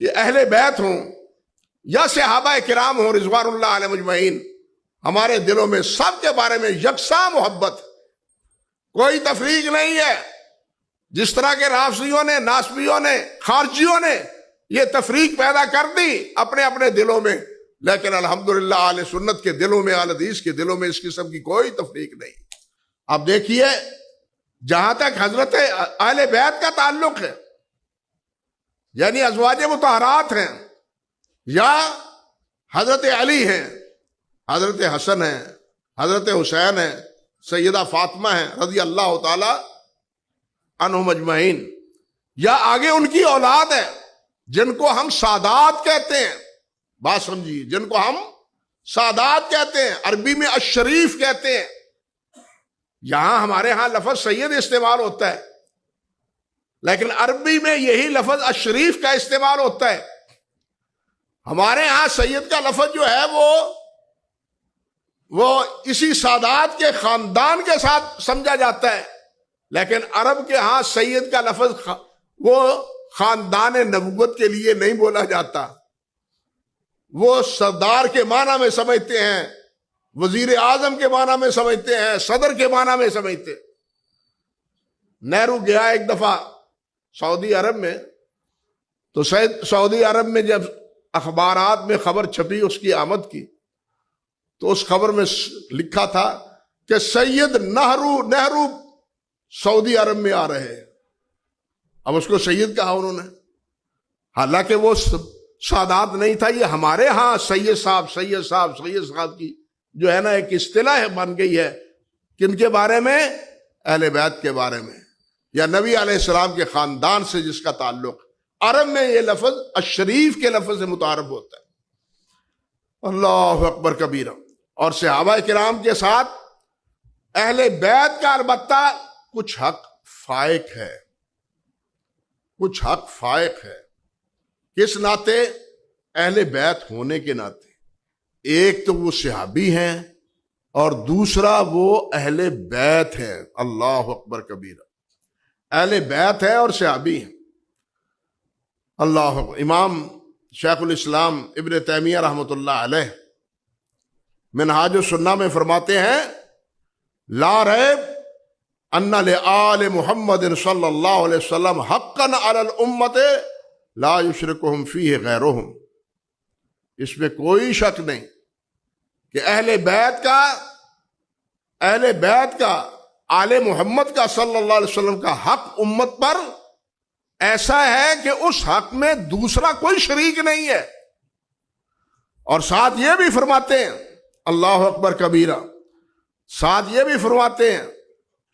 یہ اہل بیت ہوں یا صحابہ کرام ہوں رضوان اللہ علیہ مجمعین، ہمارے دلوں میں سب کے بارے میں یکساں محبت، کوئی تفریق نہیں ہے۔ جس طرح کے رافضیوں نے، ناسبیوں نے، خارجیوں نے یہ تفریق پیدا کر دی اپنے اپنے دلوں میں، لیکن الحمدللہ اہل سنت کے دلوں میں، اہل حدیث کے دلوں میں اس قسم کی کوئی تفریق نہیں۔ اب دیکھیے، جہاں تک حضرت اہل بیت کا تعلق ہے، یعنی ازواج مطہرات ہیں یا حضرت علی ہیں، حضرت حسن ہیں، حضرت حسین ہیں، سیدہ فاطمہ ہیں رضی اللہ تعالی عنہم اجمعین، یا آگے ان کی اولاد ہے جن کو ہم سادات کہتے ہیں، بات سمجھیے، جن کو ہم سادات کہتے ہیں، عربی میں الشریف کہتے ہیں۔ یہاں ہمارے ہاں لفظ سید استعمال ہوتا ہے، لیکن عربی میں یہی لفظ الشریف کا استعمال ہوتا ہے۔ ہمارے ہاں سید کا لفظ جو ہے وہ اسی سادات کے خاندان کے ساتھ سمجھا جاتا ہے، لیکن عرب کے ہاں سید کا لفظ وہ خاندان نبوت کے لیے نہیں بولا جاتا، وہ سردار کے معنی میں سمجھتے ہیں، وزیر اعظم کے معنی میں سمجھتے ہیں، صدر کے معنی میں سمجھتے ہیں۔ نہرو گیا ایک دفعہ سعودی عرب میں، تو سعودی عرب میں جب اخبارات میں خبر چھپی اس کی آمد کی، تو اس خبر میں لکھا تھا کہ سید نہرو سعودی عرب میں آ رہے ہیں۔ اب اس کو سید کہا انہوں نے، حالانکہ وہ سادات نہیں تھا۔ یہ ہمارے ہاں سید صاحب کی جو ہے نا ایک اصطلاح بن گئی ہے، کن کے بارے میں؟ اہل بیت کے بارے میں، یا نبی علیہ السلام کے خاندان سے جس کا تعلق۔ عرب میں یہ لفظ الشریف کے لفظ سے متعارف ہوتا ہے۔ اللہ اکبر کبیرہ۔ اور صحابہ کرام کے ساتھ اہل بیت کا البتہ کچھ حق فائق ہے، کچھ حق فائق ہے۔ کس ناطے؟ اہل بیت ہونے کے ناطے۔ ایک تو وہ صحابی ہیں اور دوسرا وہ اہل بیت ہیں۔ اللہ اکبر کبیرہ۔ اہل بیت ہے اور صحابی ہیں۔ اللہ اکبر۔ امام شیخ الاسلام ابن تیمیہ رحمۃ اللہ علیہ منہاج السنہ میں فرماتے ہیں، لا ریب ان لآل محمد صلی اللہ علیہ وسلم حقا علی الامت لا یشرکہم فیہ غیرہم۔ اس میں کوئی شک نہیں کہ اہل بیت کا آل محمد کا صلی اللہ علیہ وسلم کا حق امت پر ایسا ہے کہ اس حق میں دوسرا کوئی شریک نہیں ہے۔ اور ساتھ یہ بھی فرماتے ہیں، اللہ اکبر کبیرہ، ساتھ یہ بھی فرماتے ہیں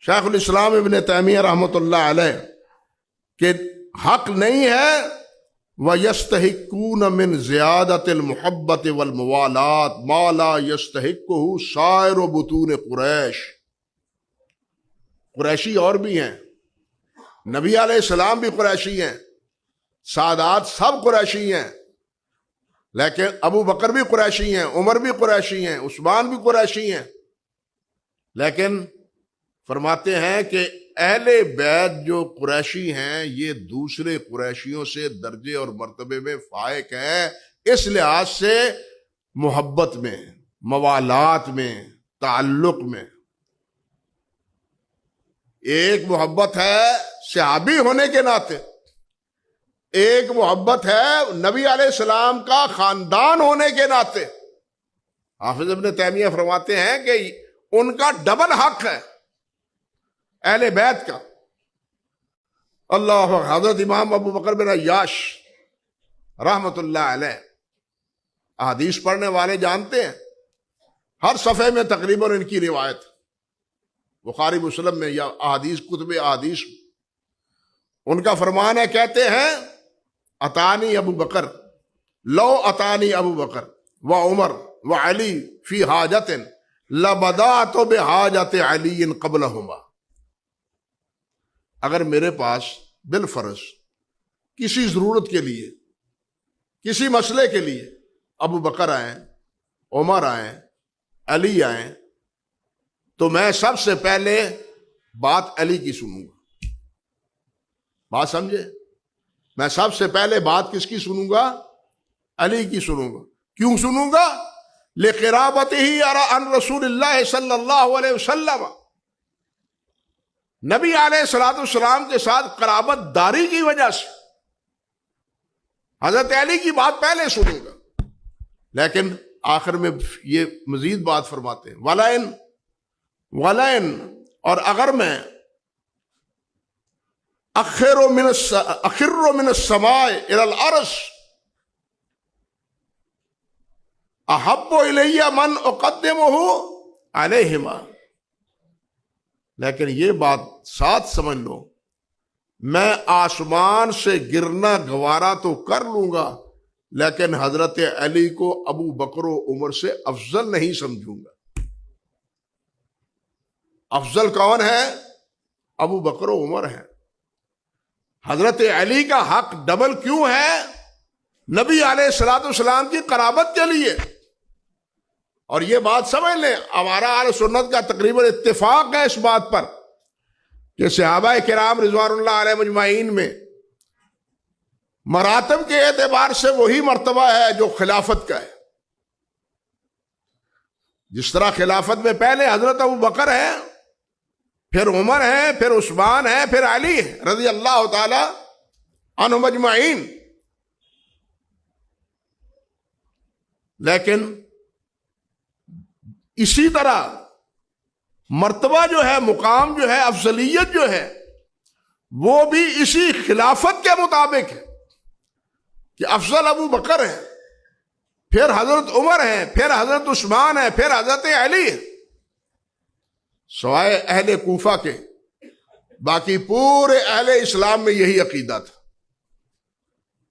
شیخ الاسلام ابن تیمیہ رحمۃ اللہ علیہ کہ حق نہیں ہے وَيَسْتَحِقُّونَ مِنْ زِيَادَةِ الْمُحَبَّةِ وَالْمُوَالَاةِ مَا لَا يَسْتَحِقُّهُ سَائِرُ بُطُونِ قریش۔ قریشی اور بھی ہیں، نبی علیہ السلام بھی قریشی ہیں، سادات سب قریشی ہیں، لیکن ابو بکر بھی قریشی ہیں، عمر بھی قریشی ہیں، عثمان بھی قریشی ہیں، لیکن فرماتے ہیں کہ اہل بیت جو قریشی ہیں یہ دوسرے قریشیوں سے درجے اور مرتبے میں فائق ہیں، اس لحاظ سے محبت میں، موالات میں، تعلق میں۔ ایک محبت ہے صحابی ہونے کے ناطے، ایک محبت ہے نبی علیہ السلام کا خاندان ہونے کے ناطے۔ حافظ ابن تیمیہ فرماتے ہیں کہ ان کا ڈبل حق ہے اہل بیت کا۔ اللہ حضرت امام ابو بکر بن عیاش رحمت اللہ علیہ، احادیث پڑھنے والے جانتے ہیں، ہر صفحے میں تقریباً ان کی روایت، بخاری مسلم میں یا احادیث کتب احادیث، ان کا فرمان ہے، کہتے ہیں اتانی ابو بکر لو اتانی ابو بکر و عمر و علی فی حاجت لبدأت بحاجت علی قبلہما۔ اگر میرے پاس بالفرض کسی ضرورت کے لیے، کسی مسئلے کے لیے ابو بکر آئیں، عمر آئیں، علی آئیں، تو میں سب سے پہلے بات علی کی سنوں گا، بات سمجھے؟ میں سب سے پہلے بات کس کی سنوں گا؟ علی کی سنوں گا۔ کیوں سنوں گا؟ لقرابتہ عن رسول اللہ صلی اللہ علیہ وسلم، نبی علیہ الصلوۃ والسلام کے ساتھ قرابت داری کی وجہ سے حضرت علی کی بات پہلے سنوں گا۔ لیکن آخر میں یہ مزید بات فرماتے ہیں، ولئن اور اگر میں اخر من السماء الى الارض احب الی من اقدمہ علیہما، لیکن یہ بات ساتھ سمجھ لو، میں آسمان سے گرنا گوارا تو کر لوں گا، لیکن حضرت علی کو ابو بکر و عمر سے افضل نہیں سمجھوں گا۔ افضل کون ہے؟ ابو بکر و عمر ہے۔ حضرت علی کا حق ڈبل کیوں ہے؟ نبی علیہ الصلوۃ والسلام کی قرابت کے لیے۔ اور یہ بات سمجھ لیں، ہمارا اہل سنت کا تقریباً اتفاق ہے اس بات پر کہ صحابہ کرام رضوان اللہ علیہ مجمعین میں مراتب کے اعتبار سے وہی مرتبہ ہے جو خلافت کا ہے۔ جس طرح خلافت میں پہلے حضرت ابو بکر ہے، پھر عمر ہے، پھر عثمان ہے، پھر علی ہے رضی اللہ تعالی عنہم اجمعین۔ لیکن اسی طرح مرتبہ جو ہے، مقام جو ہے، افضلیت جو ہے، وہ بھی اسی خلافت کے مطابق ہے کہ افضل ابو بکر ہے، پھر حضرت عمر ہے، پھر حضرت عثمان ہے، پھر حضرت علی ہے، سوائے اہل کوفہ کے۔ باقی پورے اہل اسلام میں یہی عقیدہ تھا۔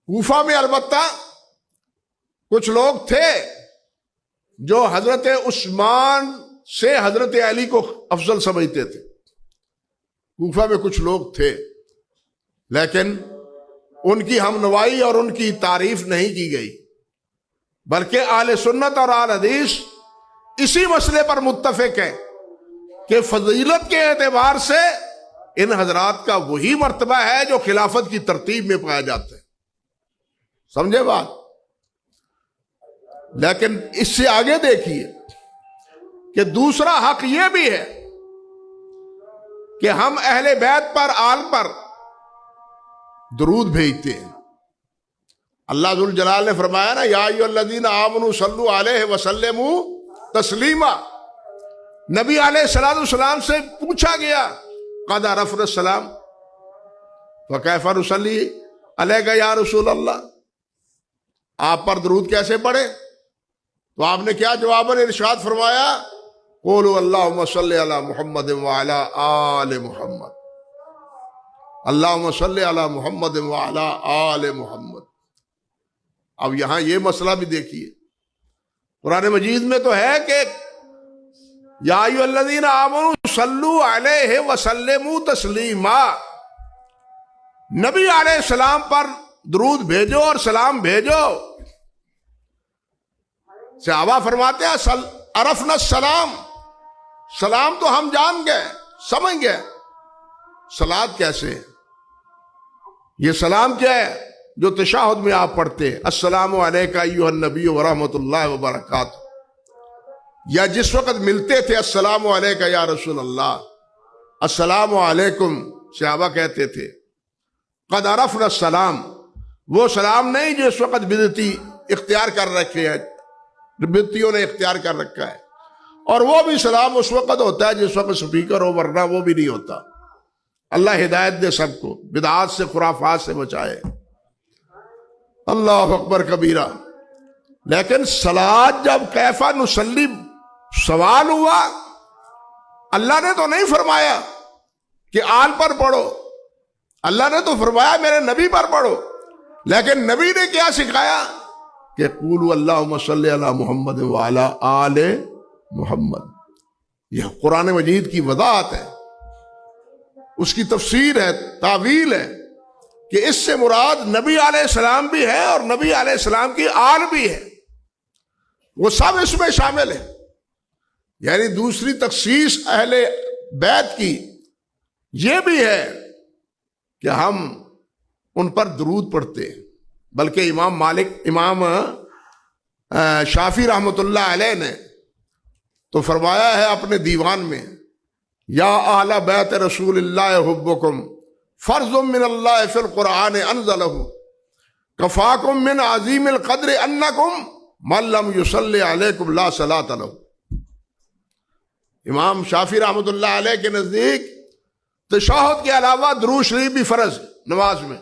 کوفہ میں البتہ کچھ لوگ تھے جو حضرت عثمان سے حضرت علی کو افضل سمجھتے تھے، کوفہ میں کچھ لوگ تھے، لیکن ان کی ہم نوائی اور ان کی تعریف نہیں کی گئی، بلکہ اہل سنت اور اہل حدیث اسی مسئلے پر متفق ہیں کہ فضیلت کے اعتبار سے ان حضرات کا وہی مرتبہ ہے جو خلافت کی ترتیب میں پایا جاتا ہے۔ سمجھے بات؟ لیکن اس سے آگے دیکھیے کہ دوسرا حق یہ بھی ہے کہ ہم اہل بیت پر، آل پر درود بھیجتے ہیں۔ اللہ ذوالجلال نے فرمایا نا، یا ایھا الذین آمنوا صلوا علیہ وسلموا تسلیما۔ نبی علیہ الصلوۃ والسلام سے پوچھا گیا، قد عرفنا السلام فکیف نصلی علیک یا رسول اللہ، آپ پر درود کیسے پڑھے؟ تو آپ نے کیا جواباً ارشاد فرمایا، قولوا اللہم صلی علی محمد وعلی آل محمد، اللہم صلی علی محمد وعلی آل محمد۔ اب یہاں یہ مسئلہ بھی دیکھیے، قرآن مجید میں تو ہے کہ یا ایھا الذین آمنوا صلوا علیہ وسلموا تسلیما، نبی علیہ السلام پر درود بھیجو اور سلام بھیجو۔ صحابہ فرماتے ہیں عرفنا السلام، سلام تو ہم جان گئے، سمجھ گئے، صلات کیسے ہے؟ یہ سلام کیا ہے جو تشہد میں آپ پڑھتے ہیں، السلام علیکہ ایھا النبی ورحمۃ اللہ وبرکاتہ، یا جس وقت ملتے تھے السلام علیکہ یا رسول اللہ، السلام علیکم صحابہ کہتے تھے۔ قد عرفنا السلام، وہ سلام نہیں جو اس وقت بدعتی اختیار کر رکھے ہیں، بدعتیوں نے اختیار کر رکھا ہے، اور وہ بھی سلام اس وقت ہوتا ہے جس وقت سپیکر ہو، ورنہ وہ بھی نہیں ہوتا۔ اللہ ہدایت دے سب کو، بدعات سے، خرافات سے بچائے۔ اللہ اکبر کبیرہ۔ لیکن صلاۃ جب کیف نصلی سوال ہوا، اللہ نے تو نہیں فرمایا کہ آل پر پڑھو، اللہ نے تو فرمایا میرے نبی پر پڑھو، لیکن نبی نے کیا سکھایا کہ قولوا اللہم صلی علی محمد وعلی آل محمد۔ یہ قرآن مجید کی وضاحت ہے، اس کی تفسیر ہے، تعویل ہے کہ اس سے مراد نبی علیہ السلام بھی ہے اور نبی علیہ السلام کی آل بھی ہے، وہ سب اس میں شامل ہے۔ یعنی دوسری تخصیص اہل بیت کی یہ بھی ہے کہ ہم ان پر درود پڑھتے ہیں، بلکہ امام شافعی رحمۃ اللہ علیہ نے تو فرمایا ہے اپنے دیوان میں، یا اہل بیت رسول اللہ حبکم فرض من اللہ فی القرآن انزلہ کفاکم من عظیم القدر انکم من لم یصلی علیکم لا صلاۃ لہ۔ امام شافعی رحمۃ اللہ علیہ کے نزدیک تشہد کے علاوہ درود شریف بھی فرض نماز میں۔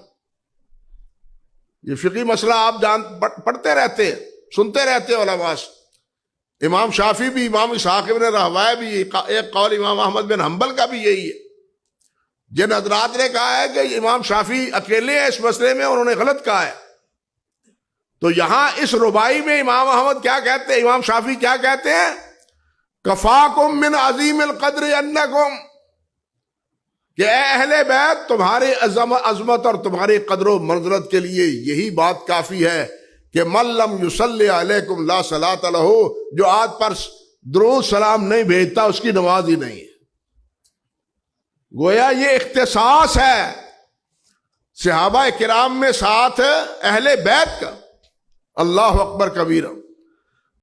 یہ فقہی مسئلہ آپ پڑھتے رہتے ہیں، سنتے رہتے ہیں علماء سے۔ امام شافعی بھی، امام اسحاق بن راہویہ بھی، ایک قول امام احمد بن حنبل کا بھی یہی ہے۔ جن حضرات نے کہا ہے کہ امام شافعی اکیلے ہیں اس مسئلے میں، انہوں نے غلط کہا ہے، تو یہاں اس ربائی میں امام احمد کیا کہتے ہیں، امام شافعی کیا کہتے ہیں، کفاکم من عظیم القدر انکم، کہ اے اہل بیت تمہاری عظمت اور تمہاری قدر و منزلت کے لیے یہی بات کافی ہے کہ من لم یصلی علیکم لا صلاۃ لہ، جو آج پر درود سلام نہیں بھیجتا اس کی نماز ہی نہیں ہے۔ گویا یہ اختصاص ہے صحابہ کرام میں ساتھ اہل بیت کا۔ اللہ اکبر کبیرہ۔